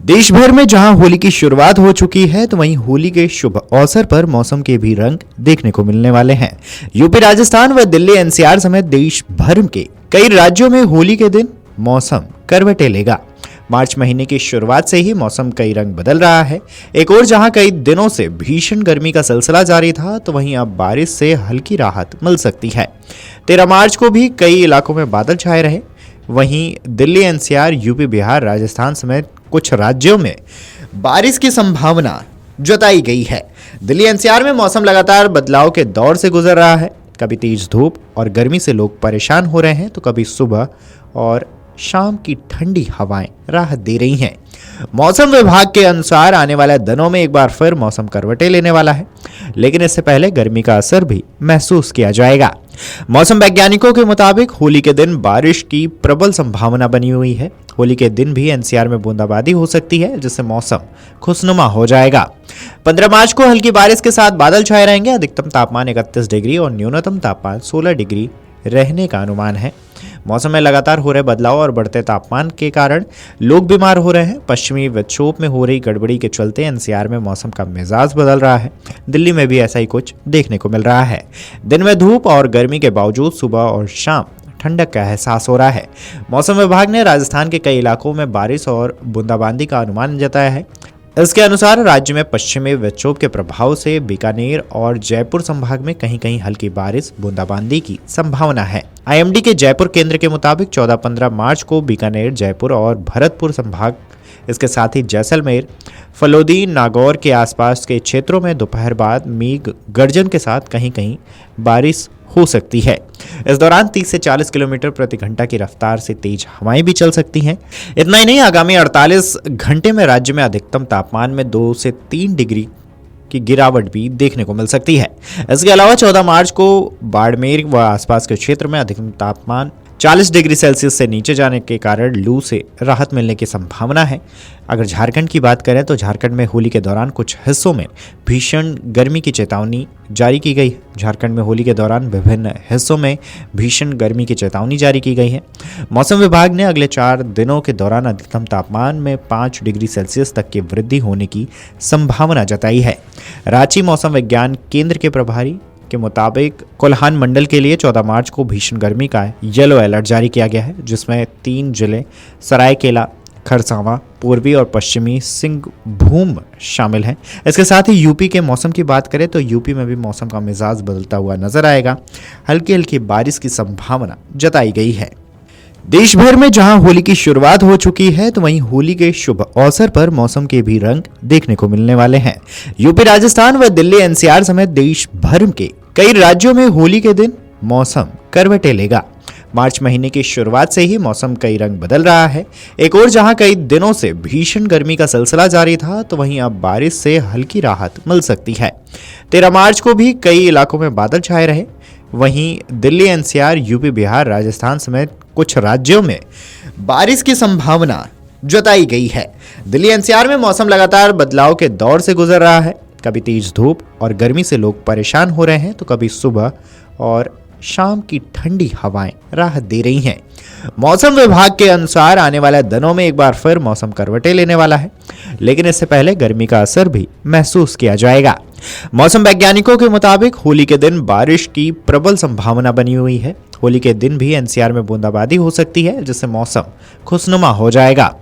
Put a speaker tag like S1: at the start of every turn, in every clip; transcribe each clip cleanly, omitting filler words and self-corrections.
S1: देश भर में जहां होली की शुरुआत हो चुकी है तो वहीं होली के शुभ अवसर पर मौसम के भी रंग देखने को मिलने वाले हैं। यूपी, राजस्थान व दिल्ली एनसीआर समेत देश भर के कई राज्यों में होली के दिन मौसम करवटें लेगा। मार्च महीने की शुरुआत से ही मौसम कई रंग बदल रहा है। एक और जहां कई दिनों से भीषण गर्मी का सिलसिला जारी था तो वहीं अब बारिश से हल्की राहत मिल सकती है। 13 मार्च को भी कई इलाकों में बादल छाए रहे। वहीं दिल्ली एनसीआर, यूपी, बिहार, राजस्थान समेत कुछ राज्यों में बारिश की संभावना जताई गई है। दिल्ली एनसीआर में मौसम लगातार बदलाव के दौर से गुजर रहा है। कभी तेज धूप और गर्मी से लोग परेशान हो रहे हैं तो कभी सुबह और शाम की ठंडी हवाएं राहत दे रही हैं। मौसम विभाग के अनुसार आने वाले दिनों में एक बार फिर मौसम करवटें लेने वाला है, लेकिन इससे पहले गर्मी का असर भी महसूस किया जाएगा। मौसम वैज्ञानिकों के मुताबिक होली के दिन बारिश की प्रबल संभावना बनी हुई है। होली के दिन भी एनसीआर में बूंदाबांदी हो सकती है, जिससे मौसम खुशनुमा हो जाएगा। 15 मार्च को हल्की बारिश के साथ बादल छाए रहेंगे। अधिकतम तापमान 31 डिग्री और न्यूनतम तापमान 16 डिग्री रहने का अनुमान है। मौसम में लगातार हो रहे बदलाव और बढ़ते तापमान के कारण लोग बीमार हो रहे हैं। पश्चिमी विक्षोभ में हो रही गड़बड़ी के चलते एनसीआर में मौसम का मिजाज बदल रहा है। दिल्ली में भी ऐसा ही कुछ देखने को मिल रहा है। दिन में धूप और गर्मी के बावजूद सुबह और शाम ठंडक का एहसास हो रहा है। मौसम विभाग ने राजस्थान के कई इलाकों में बारिश और बूंदाबांदी का अनुमान जताया है। इसके अनुसार राज्य में पश्चिमी विक्षोभ के प्रभाव से बीकानेर और जयपुर संभाग में कहीं कहीं हल्की बारिश बूंदाबांदी की संभावना है। आईएमडी के जयपुर केंद्र के मुताबिक 14-15 मार्च को बीकानेर, जयपुर और भरतपुर संभाग, इसके साथ ही जैसलमेर, फलोदी, नागौर के आसपास के क्षेत्रों में दोपहर बाद मेघ गर्जन के साथ कहीं कहीं बारिश हो सकती है। इस दौरान 30 से 40 किलोमीटर प्रति घंटा की रफ्तार से तेज हवाएं भी चल सकती हैं। इतना ही नहीं, आगामी 48 घंटे में राज्य में अधिकतम तापमान में 2 से 3 डिग्री की गिरावट भी देखने को मिल सकती है। इसके अलावा 14 मार्च को बाड़मेर व आसपास के क्षेत्र में अधिकतम तापमान 40 डिग्री सेल्सियस से नीचे जाने के कारण लू से राहत मिलने की संभावना है। अगर झारखंड की बात करें तो झारखंड में होली के दौरान कुछ हिस्सों में भीषण गर्मी की चेतावनी जारी की गई है। झारखंड में होली के दौरान विभिन्न हिस्सों में भीषण गर्मी की चेतावनी जारी की गई है। मौसम विभाग ने अगले 4 दिनों के दौरान अधिकतम तापमान में 5 डिग्री सेल्सियस तक की वृद्धि होने की संभावना जताई है। रांची मौसम विज्ञान केंद्र के प्रभारी के मुताबिक कोल्हान मंडल के लिए 14 मार्च को भीषण गर्मी का येलो अलर्ट जारी किया गया है, जिसमें 3 जिले सरायकेला, खरसावां, पूर्वी और पश्चिमी सिंहभूम शामिल हैं। इसके साथ ही यूपी के मौसम की बात करें तो यूपी में भी मौसम का मिजाज बदलता हुआ नजर आएगा। हल्की हल्की बारिश की संभावना जताई गई है। देश भर में जहां होली की शुरुआत हो चुकी है तो वहीं होली के शुभ अवसर पर मौसम के भी रंग देखने को मिलने वाले हैं। यूपी, राजस्थान व दिल्ली एनसीआर समेत देश भर के कई राज्यों में होली के दिन मौसम करवटें लेगा। मार्च महीने की शुरुआत से ही मौसम कई रंग बदल रहा है। एक और जहां कई दिनों से भीषण गर्मी का सिलसिला जारी था तो वहीं अब बारिश से हल्की राहत मिल सकती है। 13 मार्च को भी कई इलाकों में बादल छाए रहे। वहीं दिल्ली एनसीआर, यूपी, बिहार, राजस्थान समेत कुछ राज्यों में बारिश की संभावना जताई गई है। दिल्ली एनसीआर में मौसम लगातार बदलाव के दौर से गुजर रहा है। कभी तेज धूप और गर्मी से लोग परेशान हो रहे हैं तो कभी सुबह और शाम की ठंडी हवाएं राहत दे रही हैं। मौसम विभाग के अनुसार आने वाले दिनों में एक बार फिर मौसम करवटें लेने वाला है, लेकिन इससे पहले गर्मी का असर भी महसूस किया जाएगा। मौसम वैज्ञानिकों के मुताबिक होली के दिन बारिश की प्रबल संभावना बनी हुई है। होली के दिन भी एनसीआर में बूंदाबांदी हो सकती है, जिससे मौसम खुशनुमा हो जाएगा।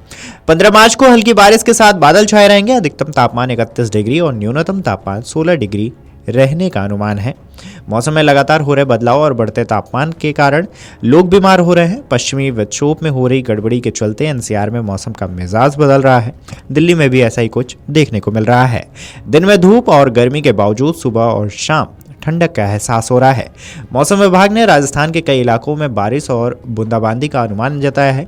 S1: 15 मार्च को हल्की बारिश के साथ बादल छाए रहेंगे। अधिकतम तापमान 31 डिग्री और न्यूनतम तापमान 16 डिग्री रहने का अनुमान है। मौसम में लगातार हो रहे बदलाव और बढ़ते तापमान के कारण लोग बीमार हो रहे हैं। पश्चिमी विक्षोभ में हो रही गड़बड़ी के चलते एनसीआर में मौसम का मिजाज बदल रहा है। दिल्ली में भी ऐसा ही कुछ देखने को मिल रहा है। दिन में धूप और गर्मी के बावजूद सुबह और शाम ठंडक का एहसास हो रहा है। मौसम विभाग ने राजस्थान के कई इलाकों में बारिश और बूंदाबांदी का अनुमान जताया है।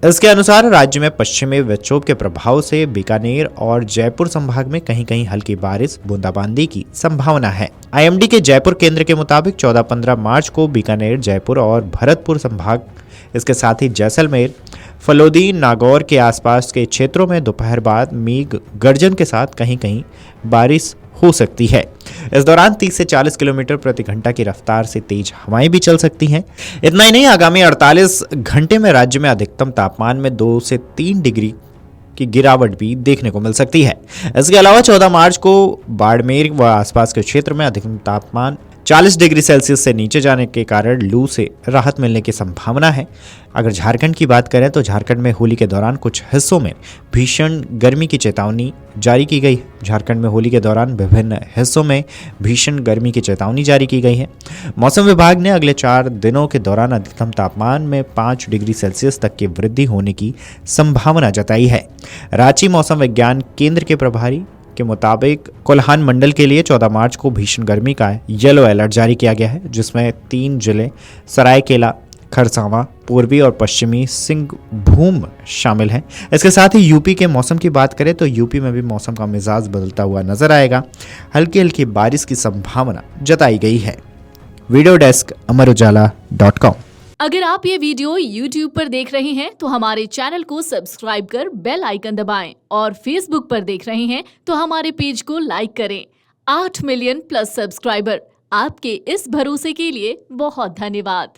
S1: इसके अनुसार राज्य में पश्चिमी विक्षोभ के प्रभाव से बीकानेर और जयपुर संभाग में कहीं कहीं हल्की बारिश बूंदाबांदी की संभावना है। आईएमडी के जयपुर केंद्र के मुताबिक 14-15 मार्च को बीकानेर, जयपुर और भरतपुर संभाग, इसके साथ ही जैसलमेर, फलोदी, नागौर के आसपास के क्षेत्रों में दोपहर बाद मेघ गर्जन के साथ कहीं कहीं बारिश हो सकती है। इस दौरान 30 से 40 किलोमीटर प्रति घंटा की रफ्तार से तेज हवाएं भी चल सकती हैं। इतना ही नहीं, आगामी 48 घंटे में राज्य में अधिकतम तापमान में 2 से 3 डिग्री की गिरावट भी देखने को मिल सकती है। इसके अलावा 14 मार्च को बाड़मेर व आसपास के क्षेत्र में अधिकतम तापमान 40 डिग्री सेल्सियस से नीचे जाने के कारण लू से राहत मिलने की संभावना है। अगर झारखंड की बात करें तो झारखंड में होली के दौरान कुछ हिस्सों में भीषण गर्मी की चेतावनी जारी की गई है। झारखंड में होली के दौरान विभिन्न हिस्सों में भीषण गर्मी की चेतावनी जारी की गई है। मौसम विभाग ने अगले 4 दिनों के दौरान अधिकतम तापमान में 5 डिग्री सेल्सियस तक की वृद्धि होने की संभावना जताई है। रांची मौसम विज्ञान केंद्र के प्रभारी के मुताबिक कोल्हान मंडल के लिए 14 मार्च को भीषण गर्मी का येलो अलर्ट जारी किया गया है, जिसमें 3 जिले सरायकेला, खरसावां, पूर्वी और पश्चिमी सिंहभूम शामिल हैं। इसके साथ ही यूपी के मौसम की बात करें तो यूपी में भी मौसम का मिजाज बदलता हुआ नजर आएगा। हल्की हल्की बारिश की संभावना जताई गई है। वीडियो डेस्क अमरउजाला.com।
S2: अगर आप ये वीडियो YouTube पर देख रहे हैं तो हमारे चैनल को सब्सक्राइब कर बेल आइकन दबाएं और Facebook पर देख रहे हैं तो हमारे पेज को लाइक करें। 8 मिलियन प्लस सब्सक्राइबर, आपके इस भरोसे के लिए बहुत धन्यवाद।